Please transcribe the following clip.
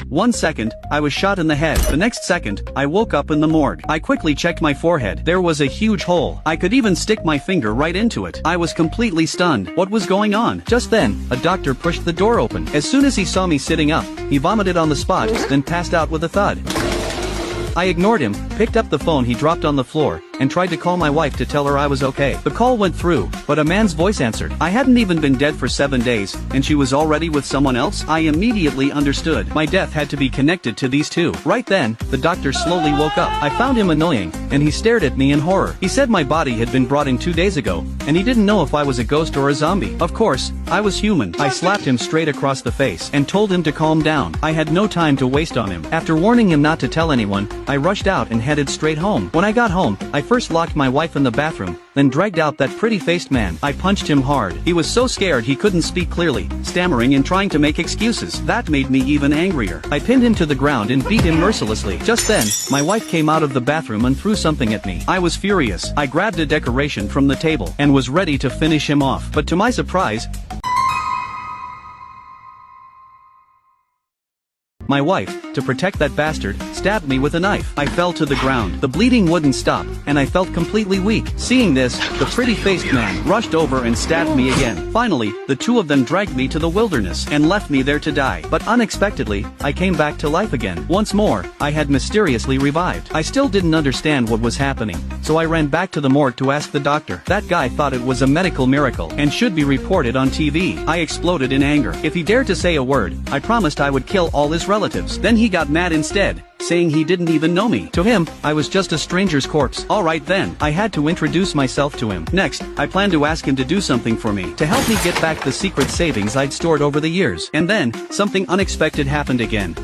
1 second, I was shot in the head. The next second, I woke up in the morgue. I quickly checked my forehead. There was a huge hole. I could even stick my finger right into it. I was completely stunned. What was going on? Just then, a doctor pushed the door open. As soon as he saw me sitting up, he vomited on the spot, then passed out with a thud. I ignored him, picked up the phone he dropped on the floor, and tried to call my wife to tell her I was okay. The call went through, but a man's voice answered. I hadn't even been dead for 7 days, and she was already with someone else? I immediately understood. My death had to be connected to these two. Right then, the doctor slowly woke up. I found him annoying, and he stared at me in horror. He said my body had been brought in 2 days ago, and he didn't know if I was a ghost or a zombie. Of course, I was human. I slapped him straight across the face, and told him to calm down. I had no time to waste on him. After warning him not to tell anyone, I rushed out and headed straight home. When I got home, I first locked my wife in the bathroom, then dragged out that pretty-faced man. I punched him hard. He was so scared he couldn't speak clearly, stammering and trying to make excuses. That made me even angrier. I pinned him to the ground and beat him mercilessly. Just then, my wife came out of the bathroom and threw something at me. I was furious. I grabbed a decoration from the table and was ready to finish him off. But to my surprise, my wife, to protect that bastard, stabbed me with a knife. I fell to the ground. The bleeding wouldn't stop, and I felt completely weak. Seeing this, the pretty-faced man rushed over and stabbed me again. Finally, the two of them dragged me to the wilderness and left me there to die. But unexpectedly, I came back to life again. Once more, I had mysteriously revived. I still didn't understand what was happening, so I ran back to the morgue to ask the doctor. That guy thought it was a medical miracle and should be reported on TV. I exploded in anger. If he dared to say a word, I promised I would kill all his relatives. Then he got mad instead, saying he didn't even know me. To him, I was just a stranger's corpse. Alright then, I had to introduce myself to him. Next, I planned to ask him to do something for me, to help me get back the secret savings I'd stored over the years. And then, something unexpected happened again.